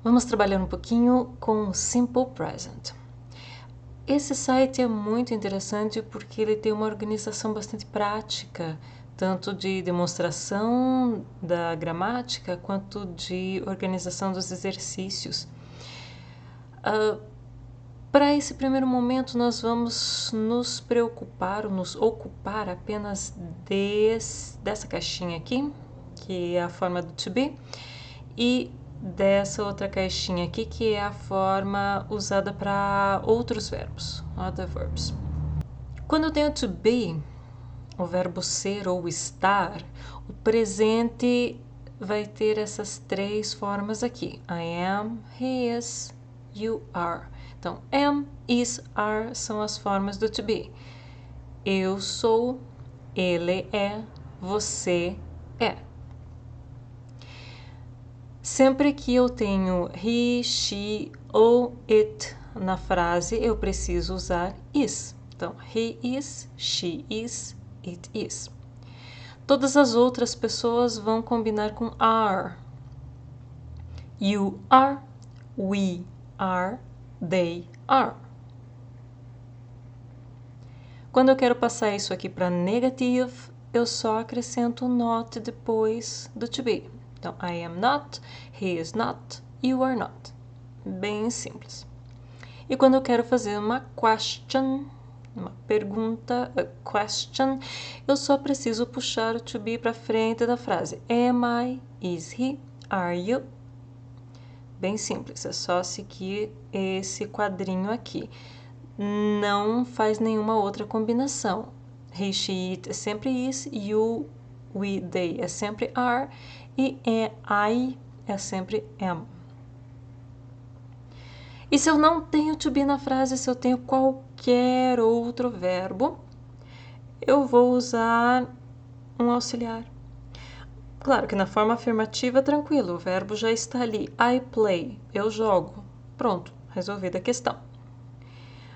Vamos trabalhar um pouquinho com o Simple Present. Esse site é muito interessante porque ele tem uma organização bastante prática, tanto de demonstração da gramática quanto de organização dos exercícios. Para esse primeiro momento, nós vamos nos preocupar, nos ocupar apenas dessa caixinha aqui, que é a forma do to be, e dessa outra caixinha aqui, que é a forma usada para outros verbos, other verbs. Quando eu tenho to be, o verbo ser ou estar, o presente vai ter essas três formas aqui. I am, he is, you are. Então, am, is, are são as formas do to be. Eu sou, ele é, você é. Sempre que eu tenho he, she ou it na frase, eu preciso usar is. Então, he is, she is, it is. Todas as outras pessoas vão combinar com are. You are, we are, they are. Quando eu quero passar isso aqui para negative, eu só acrescento not depois do to be. Então, I am not, he is not, you are not. Bem simples. E quando eu quero fazer uma question, uma pergunta, a question, eu só preciso puxar o to be para frente da frase. Am I? Is he? Are you? Bem simples, é só seguir esse quadrinho aqui. Não faz nenhuma outra combinação. He, she, it é sempre is, you, we, they é sempre are, e I é sempre am. E se eu não tenho to be na frase, se eu tenho qualquer outro verbo, eu vou usar um auxiliar. Claro que na forma afirmativa, tranquilo, o verbo já está ali. I play, eu jogo. Pronto, resolvida a questão.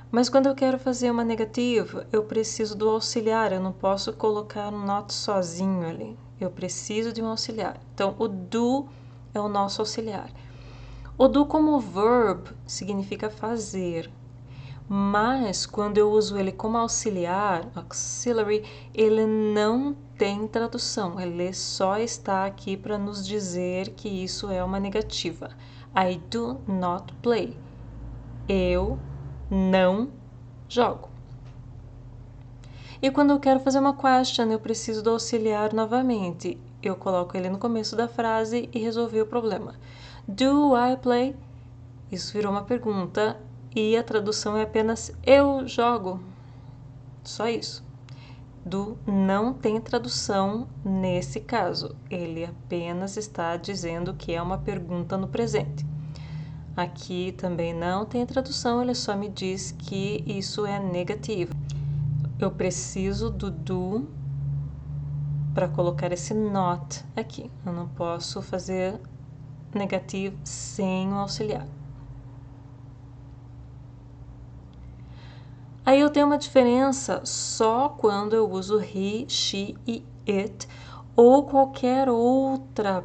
Mas quando eu quero fazer uma negativa, eu preciso do auxiliar, eu não posso colocar um not sozinho ali. Eu preciso de um auxiliar. Então, o do é o nosso auxiliar. O do como verb significa fazer, mas quando eu uso ele como auxiliar, auxiliary, ele não tem tradução, ele só está aqui para nos dizer que isso é uma negativa. I do not play. Eu não jogo. E quando eu quero fazer uma question, eu preciso do auxiliar novamente. Eu coloco ele no começo da frase e resolvi o problema. Do I play? Isso virou uma pergunta e a tradução é apenas eu jogo. Só isso. Do não tem tradução nesse caso. Ele apenas está dizendo que é uma pergunta no presente. Aqui também não tem tradução, ele só me diz que isso é negativo. Eu preciso do do para colocar esse not aqui. Eu não posso fazer negativo sem o auxiliar. Aí eu tenho uma diferença só quando eu uso he, she e it ou qualquer outro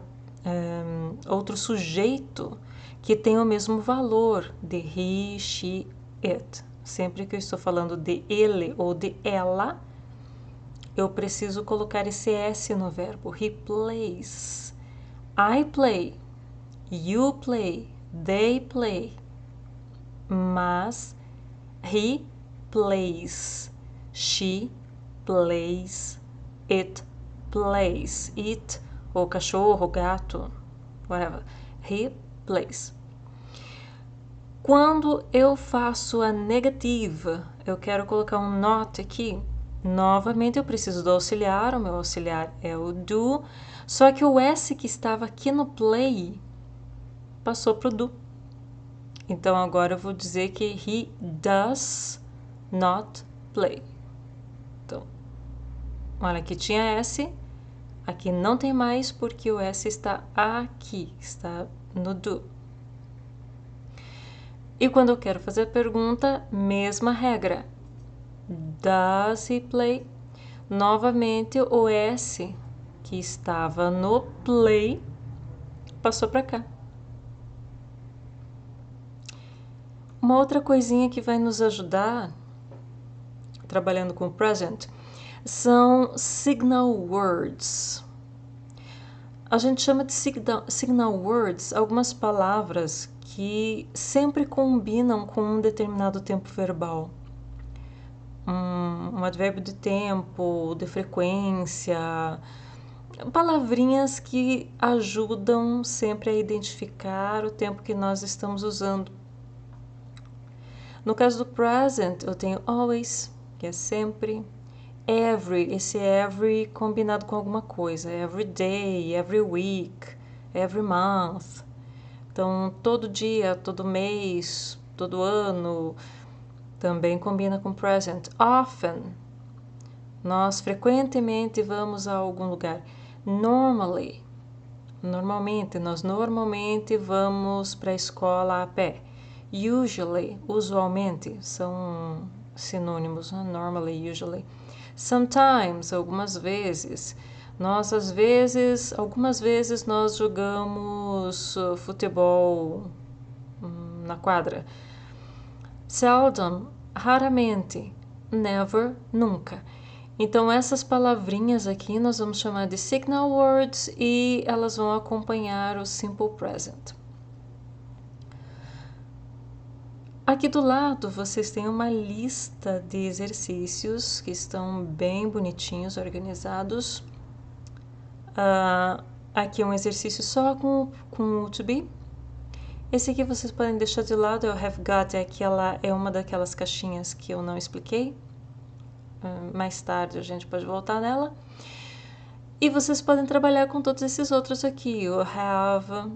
sujeito que tenha o mesmo valor de he, she, it. Sempre que eu estou falando de ele ou de ela, eu preciso colocar esse S no verbo. He plays. I play. You play. They play. Mas he plays. She plays. It plays. It, ou cachorro, gato, whatever. He plays. Quando eu faço a negativa, eu quero colocar um not aqui. Novamente eu preciso do auxiliar, o meu auxiliar é o do, só que o S que estava aqui no play passou para o do. Então agora eu vou dizer que he does not play. Então, olha, aqui tinha S, aqui não tem mais porque o S está aqui, está no do. E quando eu quero fazer a pergunta, mesma regra. Does he play? Novamente o S que estava no play passou para cá. Uma outra coisinha que vai nos ajudar, trabalhando com o present, são signal words. A gente chama de signal words algumas palavras que sempre combinam com um determinado tempo verbal. Um advérbio de tempo, de frequência, palavrinhas que ajudam sempre a identificar o tempo que nós estamos usando. No caso do present, eu tenho always, que é sempre, every, esse every combinado com alguma coisa, every day, every week, every month. Então, todo dia, todo mês, todo ano, também combina com present. Often, nós frequentemente vamos a algum lugar. Normally, normalmente vamos para a escola a pé. Usually, usualmente, são sinônimos, né? Normally, usually. Sometimes, algumas vezes. Algumas vezes nós jogamos futebol na quadra. Seldom, raramente. Never, nunca. Então, essas palavrinhas aqui nós vamos chamar de signal words e elas vão acompanhar o simple present. Aqui do lado vocês têm uma lista de exercícios que estão bem bonitinhos, organizados. Aqui um exercício só com o to be. Esse aqui vocês podem deixar de lado, é o have got, é uma daquelas caixinhas que eu não expliquei. Mais tarde a gente pode voltar nela. E vocês podem trabalhar com todos esses outros aqui, o have,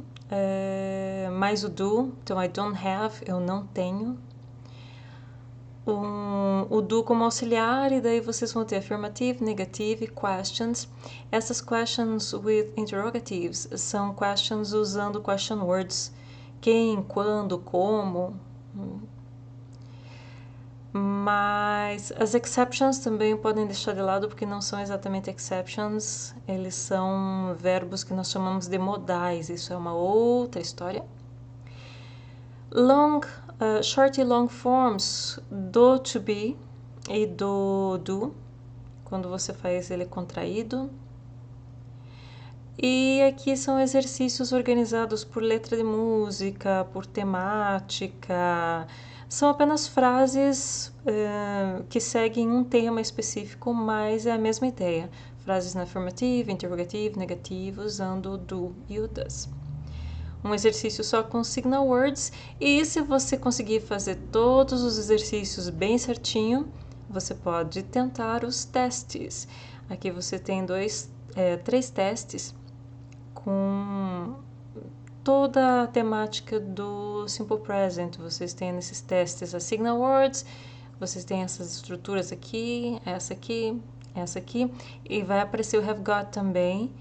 mais o do, então I don't have, eu não tenho. O do como auxiliar, e daí vocês vão ter affirmative, negative, questions. Essas questions with interrogatives são questions usando question words. Quem, quando, como. Mas as exceptions também podem deixar de lado porque não são exatamente exceptions, eles são verbos que nós chamamos de modais, isso é uma outra história. Short e long forms do to be e do, quando você faz ele contraído. E aqui são exercícios organizados por letra de música, por temática. São apenas frases que seguem um tema específico, mas é a mesma ideia. Frases na afirmativa, interrogativa, negativa, usando o do e o does. Um exercício só com signal words, e se você conseguir fazer todos os exercícios bem certinho, você pode tentar os testes. Aqui você tem 3 testes com toda a temática do Simple Present. Vocês têm nesses testes as signal words, vocês têm essas estruturas aqui, essa aqui, e vai aparecer o have got também.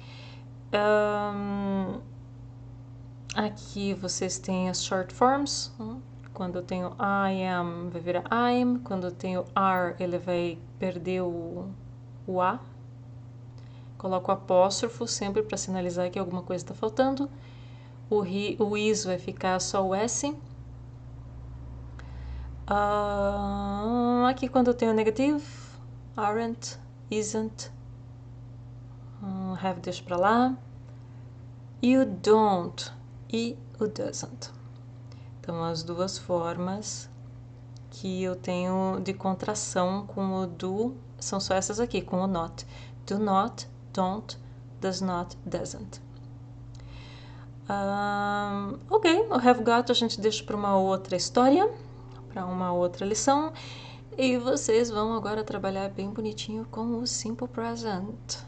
Aqui vocês têm as short forms. Quando eu tenho I am, vai virar I'm. Quando eu tenho are, ele vai perder o A. Coloco o apóstrofo sempre para sinalizar que alguma coisa está faltando. O is vai ficar só o S. Aqui quando eu tenho negative, aren't, isn't, have deixa para lá. You don't e o doesn't. Então, as duas formas que eu tenho de contração com o do são só essas aqui, com o not. Do not, don't, does not, doesn't. Ok, o have got a gente deixa para uma outra história, para uma outra lição. E vocês vão agora trabalhar bem bonitinho com o simple present.